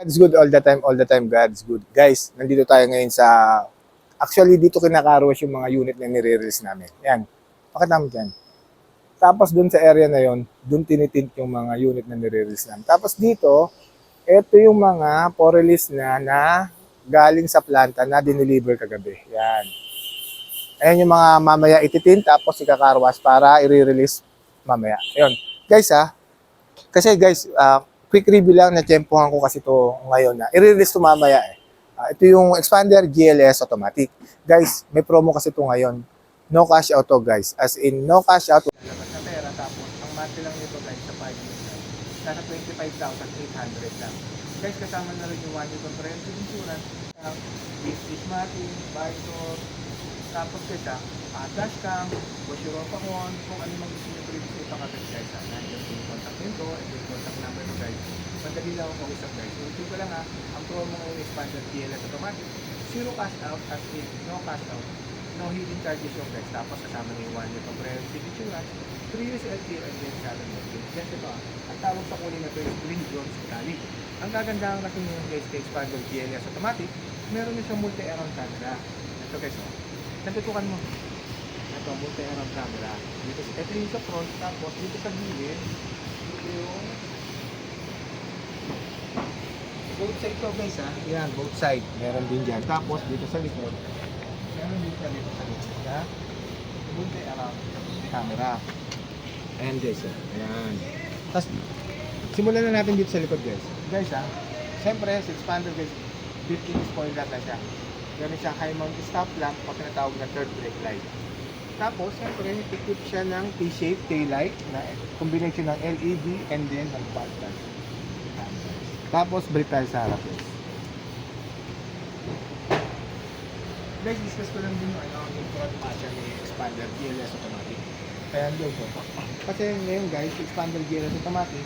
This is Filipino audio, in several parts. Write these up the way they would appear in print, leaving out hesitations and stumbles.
God's good all the time, God's good. Guys, nandito tayo ngayon sa, actually dito kinakaroos yung mga unit na nire-release namin. Yan, pakita mo dyan. Tapos dun sa area na yon, dun tinitint yung mga unit na nire-release namin. Tapos dito, ito yung mga po-release na galing sa planta na dineliver kagabi. Yan. Ayan yung mga mamaya ititint, tapos ikakarwas para i-release mamaya. Ayun. Guys kasi guys, quick review lang, na-tempohan ko kasi to ngayon na i-release to mamaya eh. Ito yung Expander GLS Automatic. Guys, may promo kasi to ngayon. No cash out to guys. As in, no cash out. Lalabas na pera, tapos ang monthly lang nito guys sa 5 years na. Nasa 25,800 lang. Guys, kasama na rin yung 1 year comprehensive insurance. Business mapping, Visor, tapos guys dashcam, wash your phone, kung ano mang gusto nyo previously ipakagad guys nandiyan yung contact nito, ito yung contact number nyo guys. Madali lang ako mag-usap guys. Ulitin ko lang ang promo ngayon Expander GLS Automatic, zero cash out, as in no cash out, no hidden charges yung guys. Tapos kasama na yung 1 year comprehensive insurance, 3 years LTO and then 7 months. Yes, ito ang tawag sa kulay na ito is green bronze metallic. Ang kagandahan kasi nyo guys kay Expander GLS Automatic, meron na siyang multi-around camera. Ito guys natutukan mo. Ito, multi-around camera. Ito yung sa front, tapos dito sa gilid, dito yung both side to guys Yan, both side. Meron din dyan. Tapos dito sa likod, meron din dito sa likod. Multi-around camera. Ayan guys Ayan. Tapos, simulan na natin dito sa likod guys. Guys siyempre, sa expander guys, 15 spoiler na siya. Meron siyang high mount stop lamp o tinatawag na third brake light. Tapos, siyempre, equip siya ng T-shape taillight na combination ng LED and then ng fog light. Tapos, brake tayo sa harap. Guys, discuss ko lang din yung front matcha ni Expander GLS Automatic. Kaya yun po. Kasi ngayon guys, Expander GLS Automatic,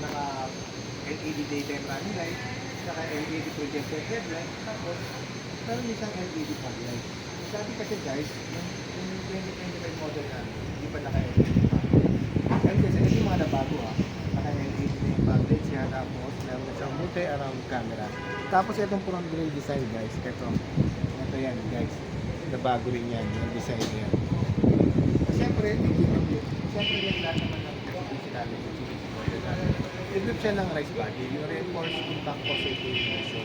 naka LED daytime running light, naka LED projector headlight, tapos meron din siyang LED fog light. Dati kasi guys, yung 2025 model namin, hindi pa naka-LED pa. Ngayon kasi ito yung mga nabago naka-LED na yung fog light siya, tapos meron na siyang multi-around camera. Tapos itong front grille design guys, ito yan guys, nabago rin yan, yung design yan. Siyempre, yung lahat naman ng technology namin, i-equip siya ng raised body, yung reinforced impact for safety motion.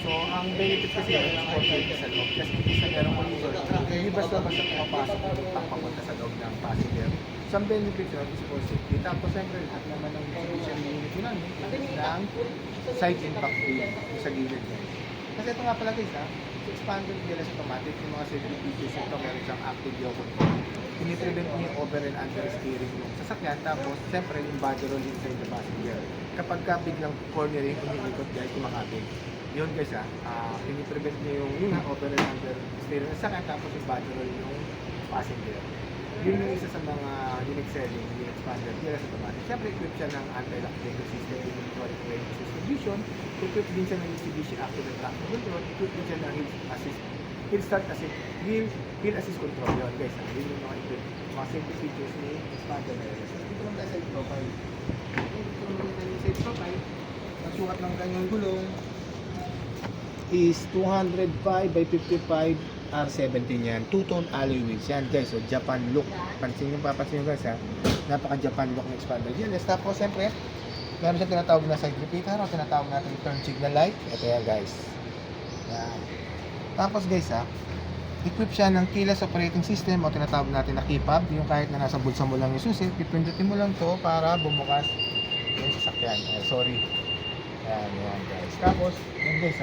So, ang benefit kasi ng for safety sa loob, kasi hindi sa merong collision, hindi basta-basta pumapasok yung impact papunta sa loob ng passenger. So, ang benefit yun is for safety. Tapos, siyempre, lahat naman ng distribution unit yun namin ng side impact din sa gilid niya. Kasi ito nga pala guys Expander GLS Automatic, yung mga safety features ito, meron siyang active yaw control. Piniprevent niya yung over and under steering ng sasakyan. Tapos, siyempre, yung body roll inside the passenger. Kapag biglang cornering, umiikot guys, kumakabig. Yun guys piniprevent niya yung over and under steering ng sasakyan. Tapos, yung body roll yung passenger. Yun yung isa sa mga unique selling ni Expander GLS Automatic. Siyempre, equip siya ng anti-lock braking system, electronic braking distribution. Equip din siya ng Mitsubishi Active and Traction Control. Equip din siya ng Hill Start Assist, Hill Assist Control. Yun guys yun yung mga equip, mga safety features ni Expander GLS. Dito lang tayo sa side profile. Dito lang tayo sa side profile. Ang sukat ng kanyang gulong is 205 by 55 R17 yan. Two-tone alloy wheels yan guys. So Japan look. Papansin nyo guys napaka-Japan look ng Expander GLS. Tapos siyempre, meron siyang tinatawag na side repeater o tinatawag natin turn signal light. Ito yan guys. Yan. Tapos guys equip siya ng keyless operating system o tinatawag natin na key fob. Yung kahit na nasa bulsa mo lang yung susi, pipindutin mo lang to para bumukas yung sasakyan. Sorry. Yan guys. Tapos, yun guys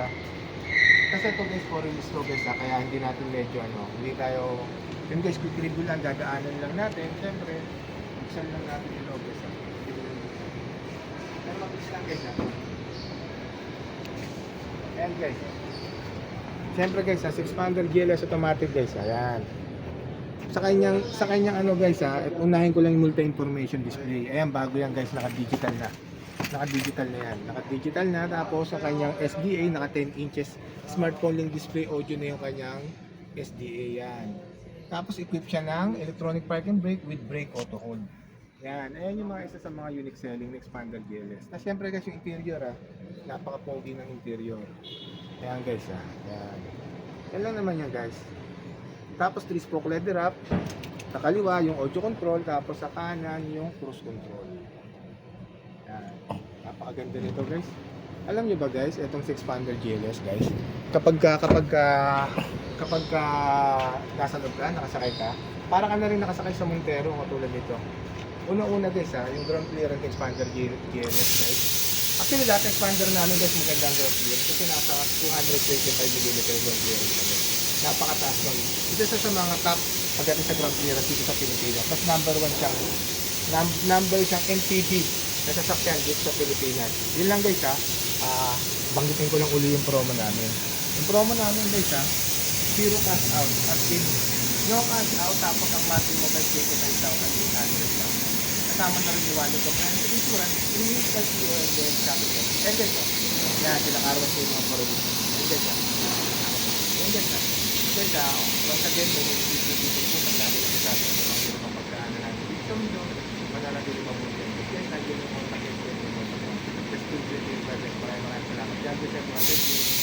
kasi ito guys, for release to guys kaya hindi natin medyo hindi tayo, yun guys, quick review lang, dadaanan lang natin. Siyempre, buksan lang natin yung log guys pero mabilis lang guys ayan guys. Siyempre guys sa Expander GLS Automatic guys, ayan. Sa kanyang guys unahin ko lang yung multi-information display. Ayan, bago yan guys, naka-digital na yan. Naka-digital na, tapos sa kanyang SDA, naka 10 inches smartphone link display audio na yung kanyang SDA yan. Tapos equip siya ng electronic parking brake with brake auto hold. Yan, ayan yung mga isa sa mga unique selling ng Expander GLS. Na syempre guys, yung interior napaka-pogi ng interior. Ayan guys ayan. Yan lang naman yan guys. Tapos 3-spoke leather wrap. Sa kaliwa yung audio control, tapos sa kanan yung cruise control. Yan. Napakaganda nito guys. Alam nyo ba guys, itong 6 Expander GLS guys, kapag nasa loob ka, nakasakay ka, para ka na rin nakasakay sa Montero katulad nito. Una-una guys yung ground clearance Expander GLS guys. Actually lahat ng expander namin guys maganda ang ground clearance kasi nasa 225mm ground clearance kami. Napakataas lang. Ito isa sa mga top pagdating sa ground clearance dito sa Pilipinas. Mas number 1 siyang MPV na sasakyan dito sa Pilipinas. Yun lang guys banggitin ko lang uli yung promo namin. Yung promo namin guys zero cash out. As in, no cash out tapos ang monthly mo guys 25,800 lang. Kasama na rin yung wallet comprehensive insurance, renewed LTO and then capital. And guys yan, sinakarawan ko yung mga promo. And guys and guys once again, may nagtitipin po pag namin ang isabi ng mga ginawang pagkaan na natin. Dito mo mananatili pa po yan. Guys, nandiyan yung contact info. Just to do it. Maraming salamat. God bless everyone. Thank you.